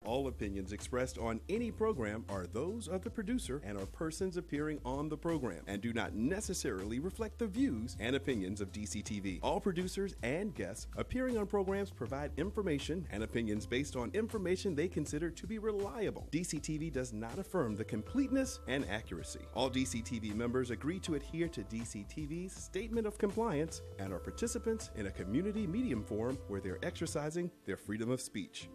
All opinions expressed on any program are those of the producer and or persons appearing on the program and do not necessarily reflect the views and opinions of DCTV. All producers and guests appearing on programs provide information and opinions based on information they consider to be reliable. DCTV does not affirm the completeness and accuracy. All DCTV members agree to adhere to DCTV's Statement of Compliance and are participants in a community medium forum where they're exercising their freedom of speech.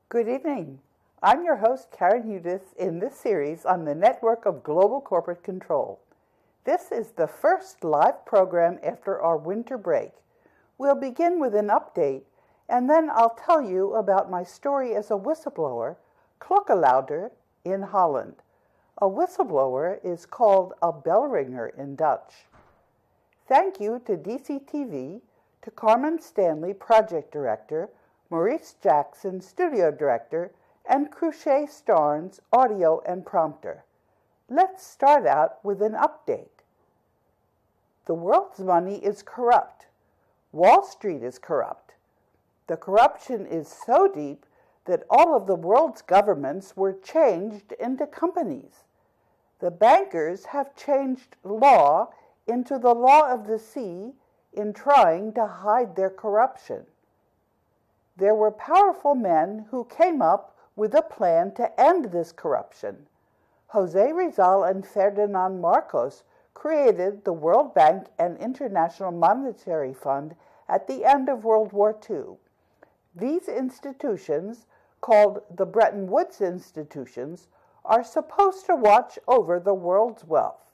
Good evening. I'm your host, Karen Hudis, in this series on the network of global corporate control. This is the first live program after our winter break. We'll begin with an update, and then I'll tell you about my story as a whistleblower, klokkenluider, in Holland. A whistleblower is called a bellringer in Dutch. Thank you to DCTV, to Carmen Stanley, Project Director, Maurice Jackson, Studio Director, and Cruchet Starnes, Audio and Prompter. Let's start out with an update. The world's money is corrupt. Wall Street is corrupt. The corruption is so deep that all of the world's governments were changed into companies. The bankers have changed law into the law of the sea in trying to hide their corruption. There were powerful men who came up with a plan to end this corruption. José Rizal and Ferdinand Marcos created the World Bank and International Monetary Fund at the end of World War II. These institutions, called the Bretton Woods institutions, are supposed to watch over the world's wealth.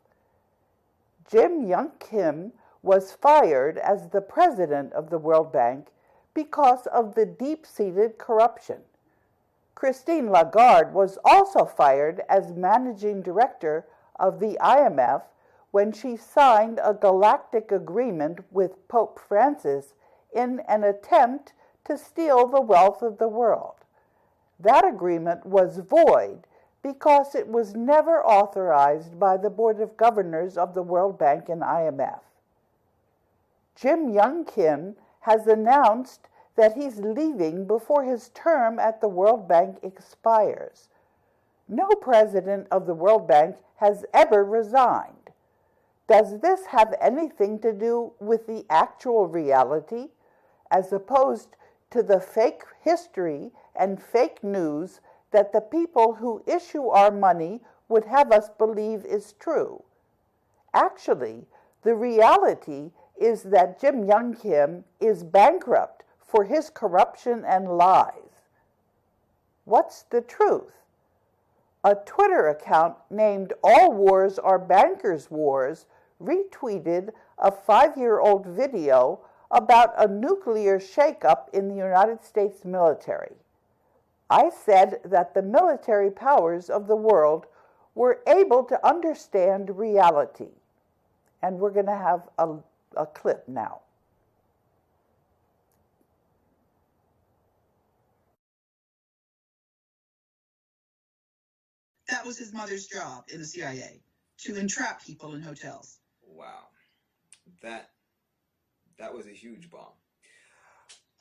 Jim Young Kim was fired as the president of the World Bank because of the deep-seated corruption. Christine Lagarde was also fired as managing director of the IMF when she signed a galactic agreement with Pope Francis in an attempt to steal the wealth of the world. That agreement was void because it was never authorized by the Board of Governors of the World Bank and IMF. Jim Young Kim has announced that he's leaving before his term at the World Bank expires. No president of the World Bank has ever resigned. Does this have anything to do with the actual reality, as opposed to the fake history and fake news that the people who issue our money would have us believe is true? Actually, the reality is that Jim Young Kim is bankrupt for his corruption and lies. What's the truth? A Twitter account named All Wars Are Bankers' Wars retweeted a 5-year-old video about a nuclear shakeup in the United States military. I said that the military powers of the world were able to understand reality. And we're going to have a clip now. That was his mother's job in the CIA, to entrap people in hotels. Wow. That was a huge bomb.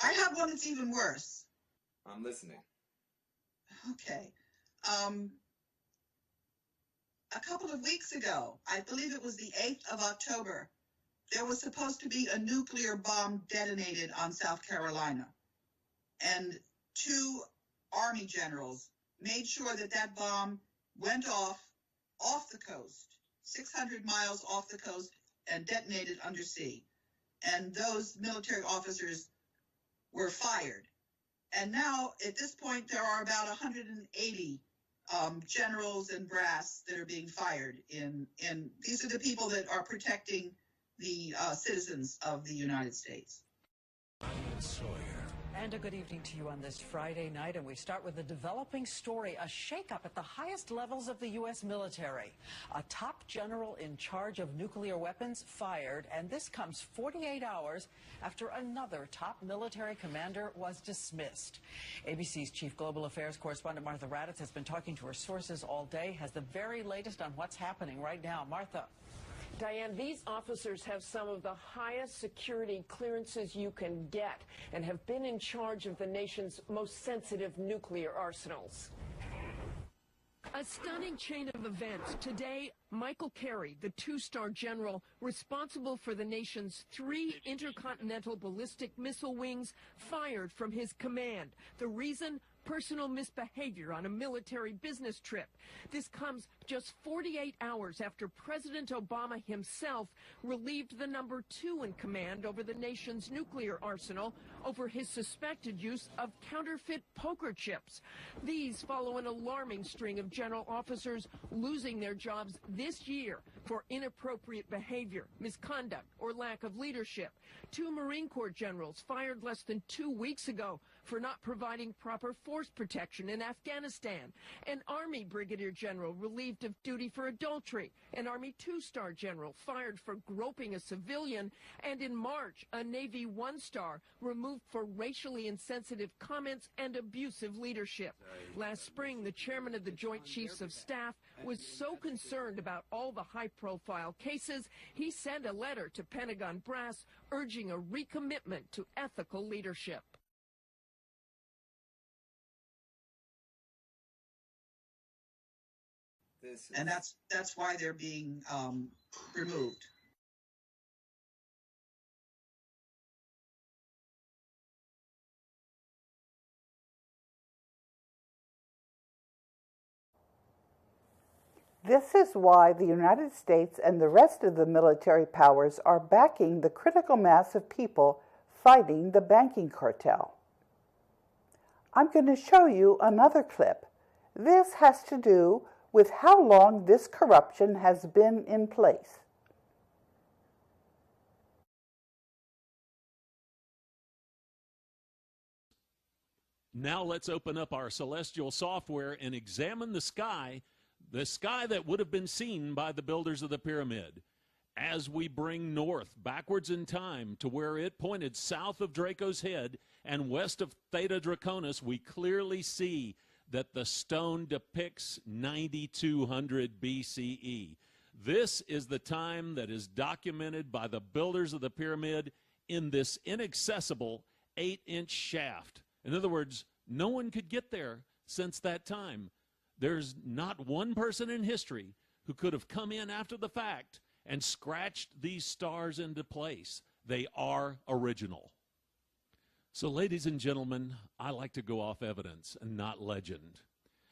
I have one that's even worse. I'm listening. Okay. A couple of weeks ago, I believe it was the 8th of October, there was supposed to be a nuclear bomb detonated on South Carolina. And 2 Army generals made sure that that bomb went off the coast, 600 miles off the coast, and detonated undersea. And those military officers were fired. And now, at this point, there are about 180 generals and brass that are being fired. And these are the people that are protecting the citizens of the United States. Sawyer, And a good evening to you on this Friday night. And we start with a developing story, a shakeup at the highest levels of the U.S. military. A top general in charge of nuclear weapons fired, and this comes 48 hours after another top military commander was dismissed. ABC's chief global affairs correspondent Martha Raddatz has been talking to her sources all day, has the very latest on what's happening right now. Martha. Diane, these officers have some of the highest security clearances you can get and have been in charge of the nation's most sensitive nuclear arsenals. A stunning chain of events. Today, Michael Carey, the two-star general responsible for the nation's 3 intercontinental ballistic missile wings, fired from his command. The reason? Personal misbehavior on a military business trip. This comes just 48 hours after President Obama himself relieved the number 2 in command over the nation's nuclear arsenal over his suspected use of counterfeit poker chips. These follow an alarming string of general officers losing their jobs this year for inappropriate behavior, misconduct, or lack of leadership. 2 Marine Corps generals fired less than 2 weeks ago for not providing proper force protection in Afghanistan. An Army Brigadier General relieved of duty for adultery. An Army 2-star general fired for groping a civilian. And in March, a Navy 1-star removed for racially insensitive comments and abusive leadership. Last spring, the chairman of the Joint Chiefs of Staff was so concerned about all the high-profile cases, he sent a letter to Pentagon brass urging a recommitment to ethical leadership. And that's why they're being removed. This is why the United States and the rest of the military powers are backing the critical mass of people fighting the banking cartel. I'm going to show you another clip. This has to do with how long this corruption has been in place. Now let's open up our celestial software and examine the sky that would have been seen by the builders of the pyramid. As we bring north, backwards in time to where it pointed south of Draco's head and west of Theta Draconis, we clearly see that the stone depicts 9200 BCE. This is the time that is documented by the builders of the pyramid in this inaccessible 8-inch shaft. In other words, no one could get there since that time. There's not one person in history who could have come in after the fact and scratched these stars into place. They are original. So, ladies and gentlemen, I like to go off evidence and not legend.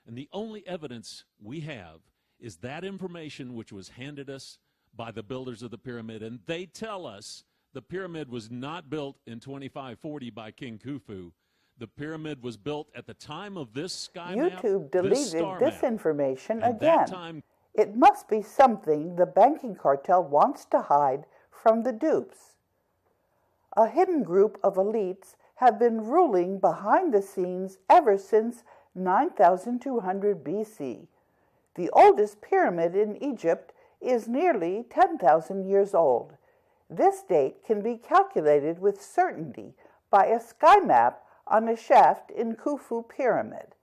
And the only evidence we have is that information which was handed us by the builders of the pyramid. And they tell us the pyramid was not built in 2540 by King Khufu. The pyramid was built at the time of this sky map, YouTube deleted this information and again. It must be something the banking cartel wants to hide from the dupes. A hidden group of elites have been ruling behind the scenes ever since 9200 BC. The oldest pyramid in Egypt is nearly 10,000 years old. This date can be calculated with certainty by a sky map on a shaft in Khufu Pyramid.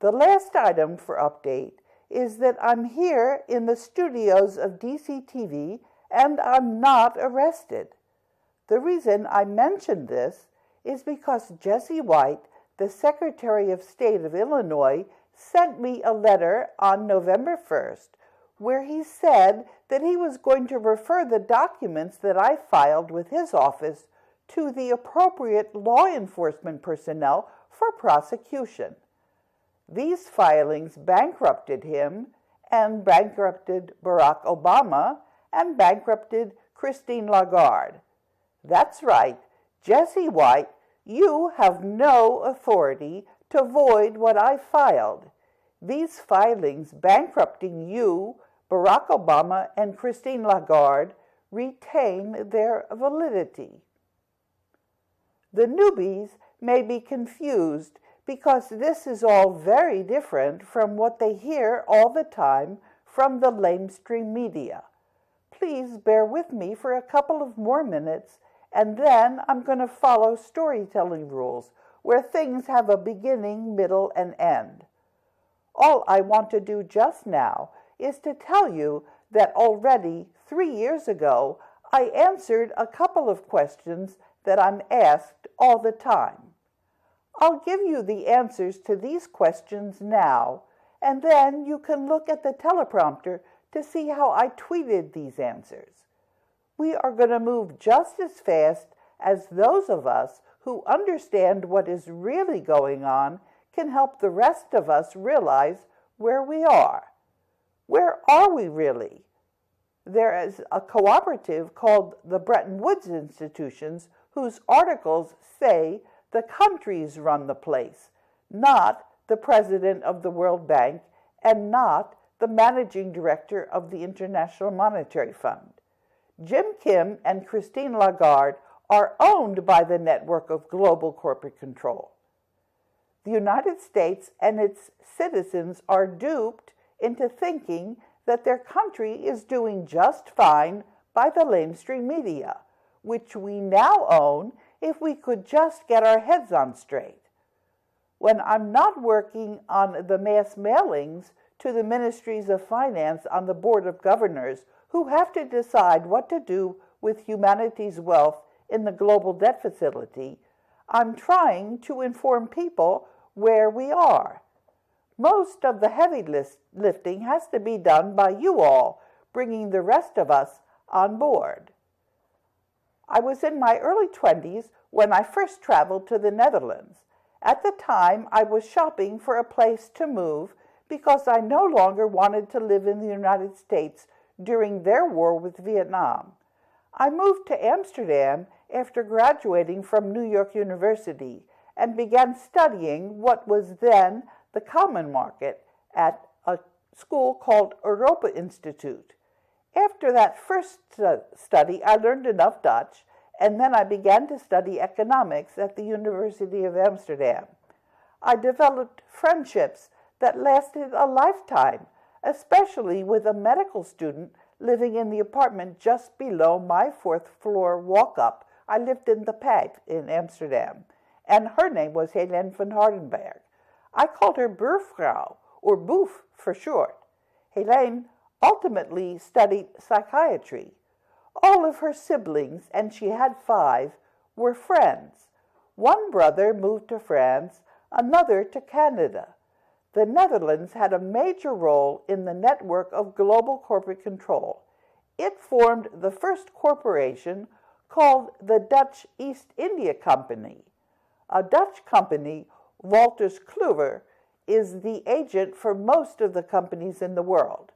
The last item for update is that I'm here in the studios of DCTV and I'm not arrested. The reason I mention this is because Jesse White, the Secretary of State of Illinois, sent me a letter on November 1st where he said that he was going to refer the documents that I filed with his office to the appropriate law enforcement personnel for prosecution. These filings bankrupted him and bankrupted Barack Obama and bankrupted Christine Lagarde. That's right, Jesse White, you have no authority to void what I filed. These filings bankrupting you, Barack Obama, and Christine Lagarde retain their validity. The newbies may be confused because this is all very different from what they hear all the time from the lamestream media. Please bear with me for a couple of more minutes, and then I'm going to follow storytelling rules where things have a beginning, middle, and end. All I want to do just now is to tell you that already 3 years ago, I answered a couple of questions that I'm asked all the time. I'll give you the answers to these questions now, and then you can look at the teleprompter to see how I tweeted these answers. We are going to move just as fast as those of us who understand what is really going on can help the rest of us realize where we are. Where are we really? There is a cooperative called the Bretton Woods Institutions whose articles say the countries run the place, not the president of the World Bank and not the managing director of the International Monetary Fund. Jim Kim and Christine Lagarde are owned by the network of global corporate control. The United States and its citizens are duped into thinking that their country is doing just fine by the lamestream media, which we now own if we could just get our heads on straight. When I'm not working on the mass mailings to the ministries of finance on the board of governors who have to decide what to do with humanity's wealth in the global debt facility, I'm trying to inform people where we are. Most of the heavy lifting has to be done by you all, bringing the rest of us on board. I was in my early 20s when I first traveled to the Netherlands. At the time, I was shopping for a place to move because I no longer wanted to live in the United States during their war with Vietnam. I moved to Amsterdam after graduating from New York University and began studying what was then the common market at a school called Europa Institute. After that first study, I learned enough Dutch, and then I began to study economics at the University of Amsterdam. I developed friendships that lasted a lifetime, especially with a medical student living in the apartment just below my fourth floor walk-up. I lived in the Pijp in Amsterdam, and her name was Helene van Hardenberg. I called her Buurvrouw, or Boef for short. Helene ultimately studied psychiatry. All of her siblings, and she had 5, were friends. One brother moved to France, another to Canada. The Netherlands had a major role in the network of global corporate control. It formed the first corporation called the Dutch East India Company. A Dutch company, Wolters Kluwer, is the agent for most of the companies in the world.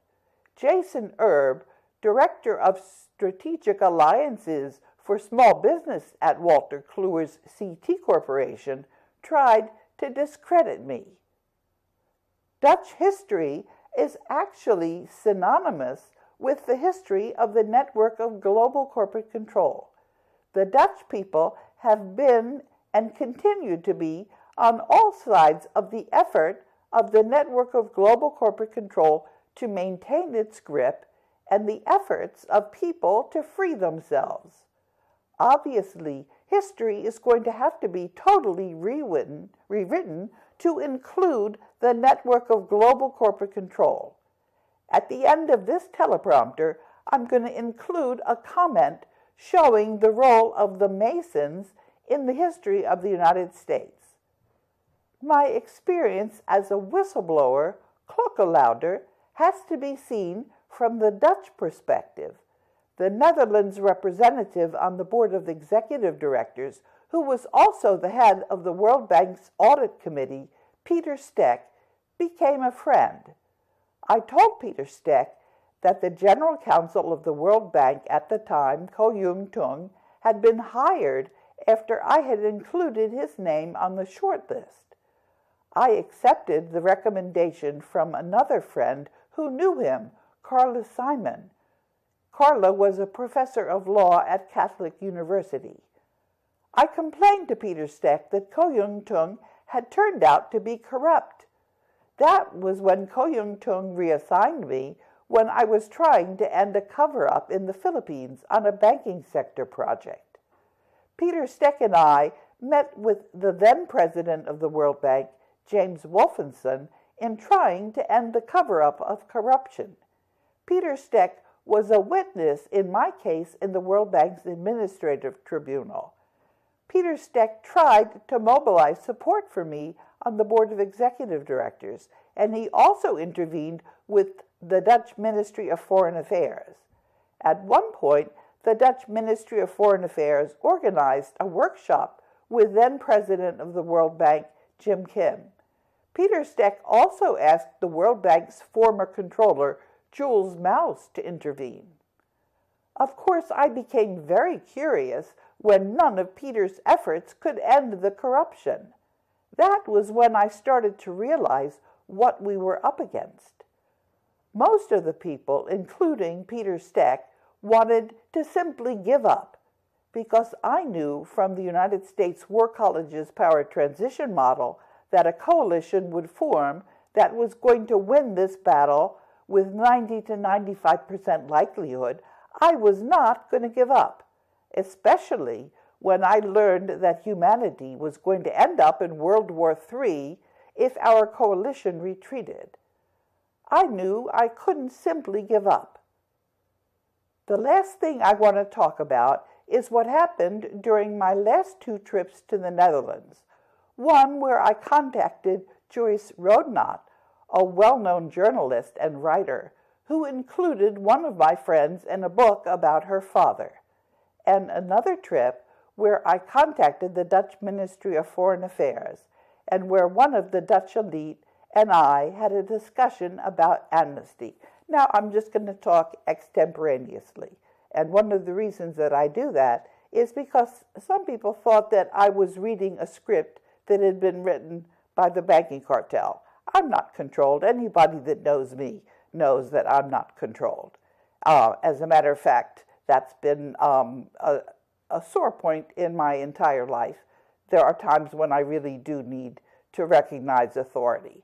Jason Erb, Director of Strategic Alliances for Small Business at Wolters Kluwer's CT Corporation, tried to discredit me. Dutch history is actually synonymous with the history of the network of global corporate control. The Dutch people have been and continue to be on all sides of the effort of the network of global corporate control to maintain its grip and the efforts of people to free themselves. Obviously, history is going to have to be totally rewritten to include the network of global corporate control. At the end of this teleprompter, I'm going to include a comment showing the role of the Masons in the history of the United States. My experience as a whistleblower, klokkenluider, has to be seen from the Dutch perspective. The Netherlands representative on the board of executive directors, who was also the head of the World Bank's audit committee, Peter Steck, became a friend. I told Peter Steck that the general counsel of the World Bank at the time, Ko Yung Tung, had been hired after I had included his name on the short list. I accepted the recommendation from another friend who knew him, Carla Simon. Carla was a professor of law at Catholic University. I complained to Peter Steck that Ko Yung-tung had turned out to be corrupt. That was when Ko Yung-tung reassigned me when I was trying to end a cover-up in the Philippines on a banking sector project. Peter Steck and I met with the then president of the World Bank, James Wolfenson, in trying to end the cover-up of corruption. Peter Steck was a witness in my case in the World Bank's Administrative Tribunal. Peter Steck tried to mobilize support for me on the Board of Executive Directors, and he also intervened with the Dutch Ministry of Foreign Affairs. At one point, the Dutch Ministry of Foreign Affairs organized a workshop with then-president of the World Bank, Jim Kim. Peter Steck also asked the World Bank's former controller, Jules Mouse, to intervene. Of course, I became very curious when none of Peter's efforts could end the corruption. That was when I started to realize what we were up against. Most of the people, including Peter Steck, wanted to simply give up, because I knew from the United States War College's power transition model that a coalition would form that was going to win this battle with 90 to 95% likelihood. I was not going to give up, especially when I learned that humanity was going to end up in World War III if our coalition retreated. I knew I couldn't simply give up. The last thing I want to talk about is what happened during my last 2 trips to the Netherlands. One where I contacted Joyce Rodnott, a well-known journalist and writer, who included one of my friends in a book about her father, and another trip where I contacted the Dutch Ministry of Foreign Affairs, and where one of the Dutch elite and I had a discussion about amnesty. Now, I'm just going to talk extemporaneously, and one of the reasons that I do that is because some people thought that I was reading a script that had been written by the Banking Cartel. I'm not controlled. Anybody that knows me knows that I'm not controlled. As a matter of fact, that's been a sore point in my entire life. There are times when I really do need to recognize authority,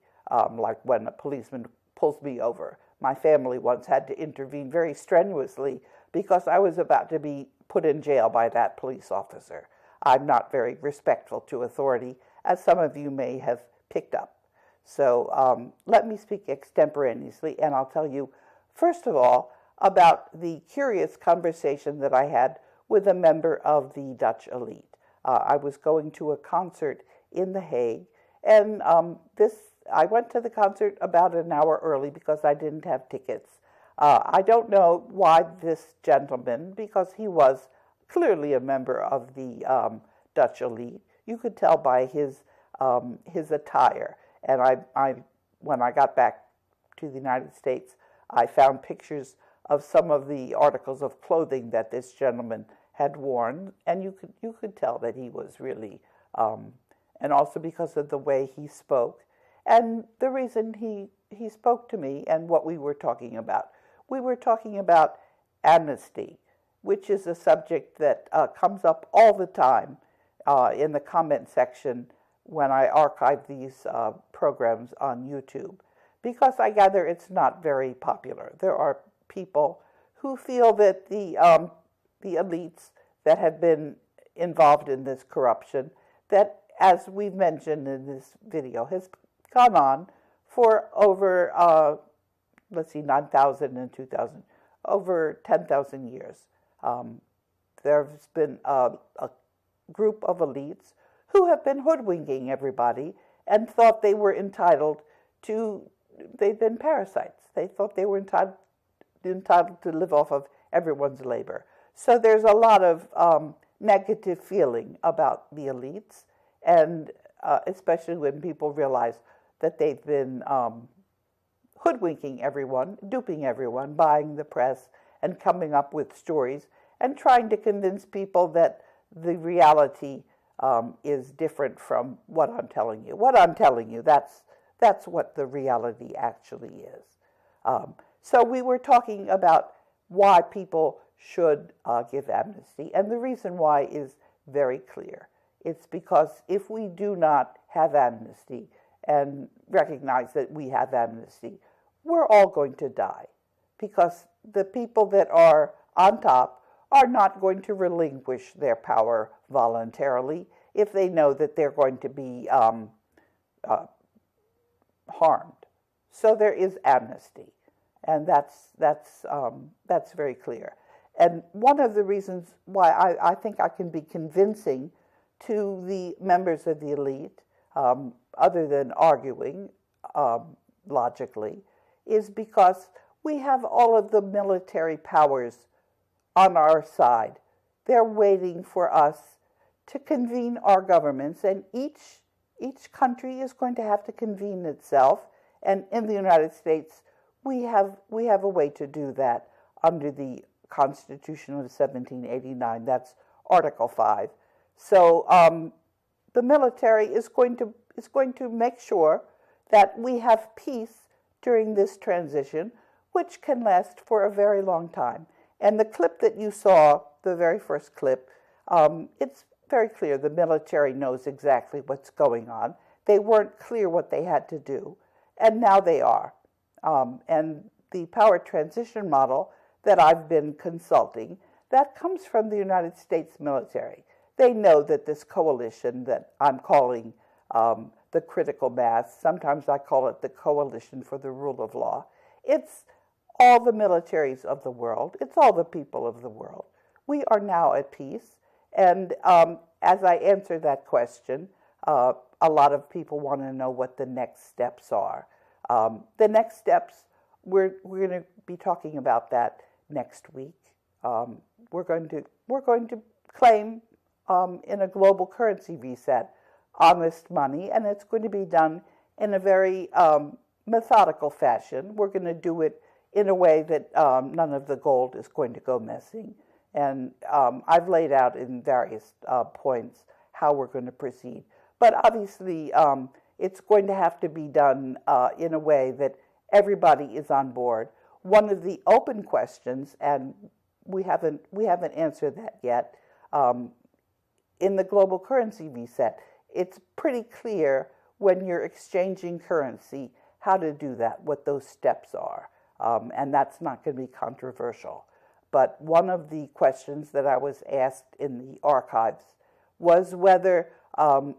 like when a policeman pulls me over. My family once had to intervene very strenuously because I was about to be put in jail by that police officer. I'm not very respectful to authority, as some of you may have picked up. So let me speak extemporaneously, and I'll tell you, first of all, about the curious conversation that I had with a member of the Dutch elite. I was going to a concert in The Hague, and I went to the concert about an hour early because I didn't have tickets. I don't know why this gentleman, because he was clearly a member of the Dutch elite. You could tell by his attire. And when I got back to the United States, I found pictures of some of the articles of clothing that this gentleman had worn, and you could tell that he was really, and also because of the way he spoke, and the reason he spoke to me and what we were talking about. We were talking about amnesty, which is a subject that comes up all the time in the comment section when I archive these programs on YouTube, because I gather it's not very popular. There are people who feel that the elites that have been involved in this corruption, that, as we've mentioned in this video, has gone on for over, 9,000 and 2,000, over 10,000 years. There's been a group of elites who have been hoodwinking everybody and thought they were entitled to, they've been parasites. They thought they were entitled to live off of everyone's labor. So there's a lot of negative feeling about the elites, and especially when people realize that they've been hoodwinking everyone, duping everyone, buying the press, and coming up with stories, and trying to convince people that the reality is different from what I'm telling you. What I'm telling you, that's what the reality actually is. So we were talking about why people should give amnesty, and the reason why is very clear. It's because if we do not have amnesty and recognize that we have amnesty, we're all going to die, because the people that are on top are not going to relinquish their power voluntarily if they know that they're going to be harmed. So there is amnesty, and that's very clear. And one of the reasons why I think I can be convincing to the members of the elite, other than arguing logically, is because we have all of the military powers on our side. They're waiting for us to convene our governments, and each country is going to have to convene itself. And in the United States, we have a way to do that under the Constitution of 1789. That's Article 5. So the military is going to make sure that we have peace during this transition, which can last for a very long time. And the clip that you saw, the very first clip, it's very clear the military knows exactly what's going on. They weren't clear what they had to do, and now they are. And the power transition model that I've been consulting, that comes from the United States military. They know that this coalition that I'm calling the critical mass, sometimes I call it the Coalition for the Rule of Law, it's all the militaries of the world. It's all the people of the world. We are now at peace. And as I answer that question, a lot of people want to know what the next steps are. The next steps, we're going to be talking about that next week. We're going to claim in a global currency reset honest money, and it's going to be done in a very methodical fashion. We're going to do it in a way that none of the gold is going to go missing. And I've laid out in various points how we're going to proceed. But obviously, it's going to have to be done in a way that everybody is on board. One of the open questions, and we haven't answered that yet, in the global currency reset, it's pretty clear when you're exchanging currency how to do that, what those steps are. And that's not going to be controversial. But one of the questions that I was asked in the archives was whether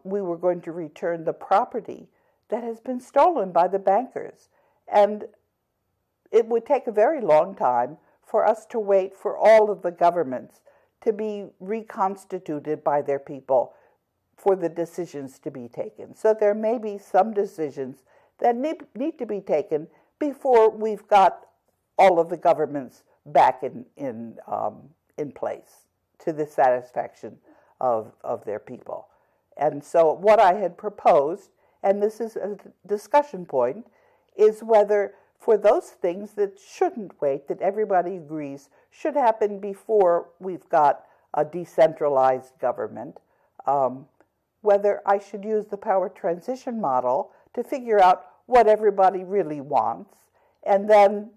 we were going to return the property that has been stolen by the bankers. And it would take a very long time for us to wait for all of the governments to be reconstituted by their people for the decisions to be taken. So there may be some decisions that need to be taken before we've got all of the governments back in place to the satisfaction of their people. And so what I had proposed, and this is a discussion point, is whether for those things that shouldn't wait, that everybody agrees should happen before we've got a decentralized government, whether I should use the power transition model to figure out what everybody really wants and then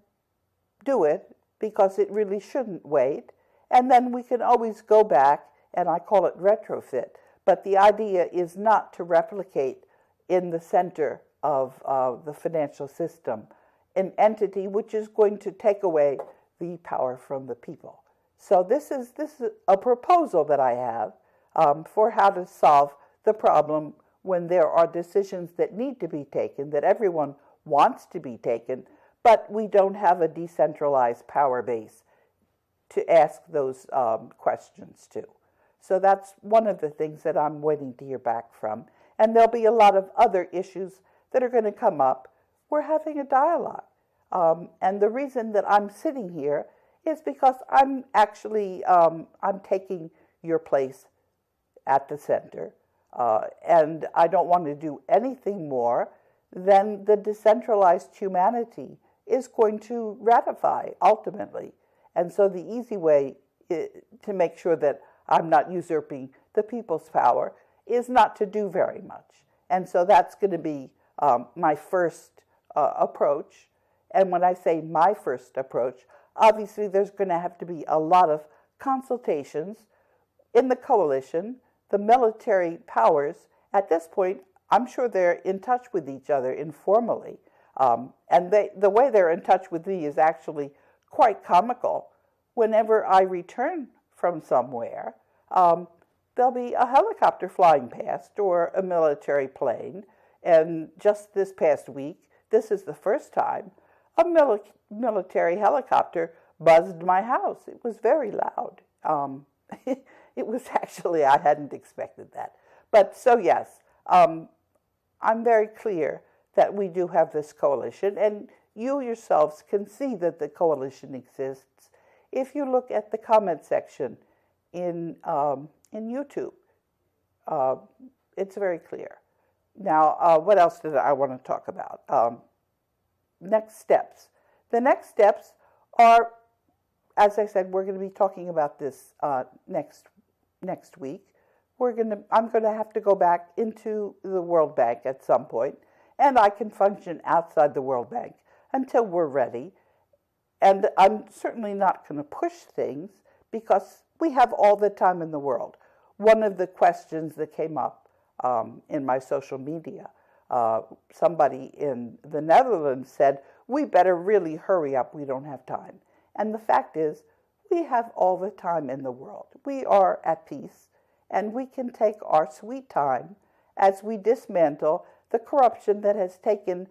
do it, because it really shouldn't wait. And then we can always go back, and I call it retrofit. But the idea is not to replicate in the center of the financial system an entity which is going to take away the power from the people. So this is a proposal that I have for how to solve the problem when there are decisions that need to be taken, that everyone wants to be taken, but we don't have a decentralized power base to ask those questions to. So that's one of the things that I'm waiting to hear back from. And there'll be a lot of other issues that are going to come up. We're having a dialogue. And the reason that I'm sitting here is because I'm actually, I'm taking your place at the center. And I don't want to do anything more than the decentralized humanity is going to ratify ultimately. And so the easy way to make sure that I'm not usurping the people's power is not to do very much. And so that's going to be my first approach. And when I say my first approach, obviously there's going to have to be a lot of consultations in the coalition, the military powers, at this point, I'm sure they're in touch with each other informally. And the way they're in touch with me is actually quite comical. Whenever I return from somewhere, there'll be a helicopter flying past or a military plane. And just this past week, this is the first time, a military helicopter buzzed my house. It was very loud. It was actually, I hadn't expected that. But so yes, I'm very clear that we do have this coalition, and you yourselves can see that the coalition exists if you look at the comment section in YouTube. It's very clear. Now, what else did I want to talk about? Next steps. The next steps are, as I said, we're going to be talking about this next week. I'm going to have to go back into the World Bank at some point, and I can function outside the World Bank until we're ready. And I'm certainly not going to push things because we have all the time in the world. One of the questions that came up in my social media, somebody in the Netherlands said, we better really hurry up, we don't have time. And the fact is, we have all the time in the world. We are at peace, and we can take our sweet time as we dismantle the corruption that has taken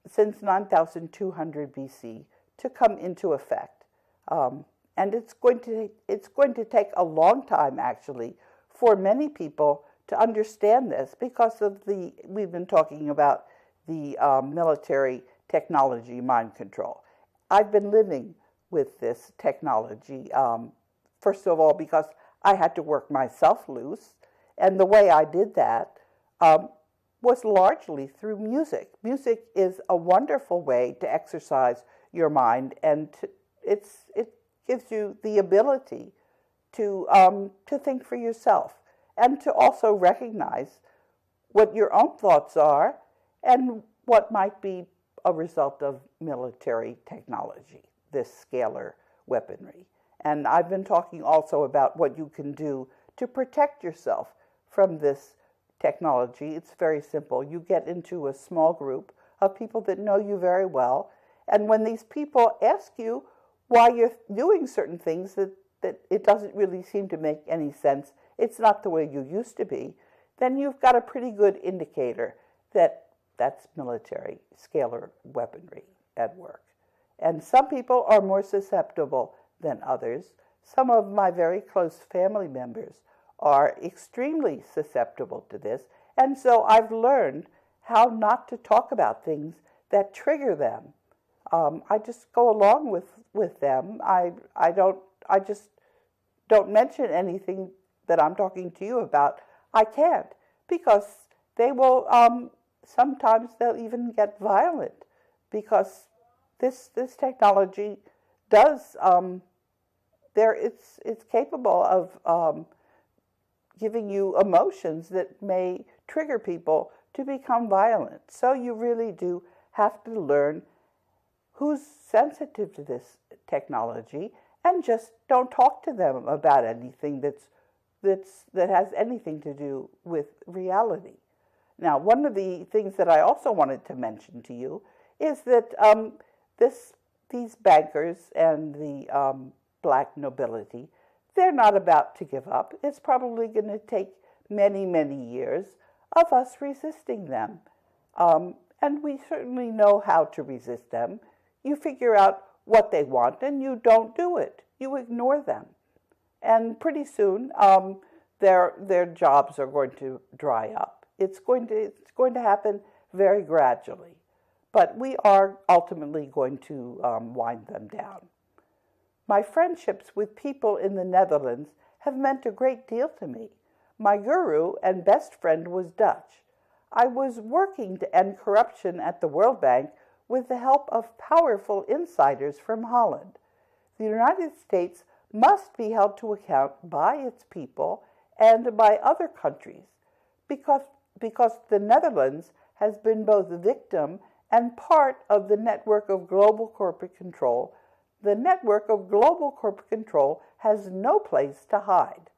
since 9200 BC to come into effect. And it's going to take a long time, actually, for many people to understand this because of we've been talking about the military technology mind control. I've been living with this technology, first of all, because I had to work myself loose, and the way I did that was largely through music. Music is a wonderful way to exercise your mind, and it gives you the ability to think for yourself and to also recognize what your own thoughts are and what might be a result of military technology, this scalar weaponry. And I've been talking also about what you can do to protect yourself from this technology. It's very simple. You get into a small group of people that know you very well, and when these people ask you why you're doing certain things that it doesn't really seem to make any sense, it's not the way you used to be, then you've got a pretty good indicator that that's military scalar weaponry at work. And some people are more susceptible than others. Some of my very close family members are extremely susceptible to this, and so I've learned how not to talk about things that trigger them. I just go along with them. I just don't mention anything that I'm talking to you about. I can't, because they will, sometimes they'll even get violent, because this technology does, it's capable of giving you emotions that may trigger people to become violent. So you really do have to learn who's sensitive to this technology, and just don't talk to them about anything that has anything to do with reality. Now, one of the things that I also wanted to mention to you is that these bankers and the black nobility, they're not about to give up. It's probably going to take many, many years of us resisting them. And we certainly know how to resist them. You figure out what they want and you don't do it. You ignore them. And pretty soon, their jobs are going to dry up. It's going to happen very gradually. But we are ultimately going to wind them down. My friendships with people in the Netherlands have meant a great deal to me. My guru and best friend was Dutch. I was working to end corruption at the World Bank with the help of powerful insiders from Holland. The United States must be held to account by its people and by other countries, because the Netherlands has been both a victim and part of the network of global corporate control. The network of global corporate control has no place to hide.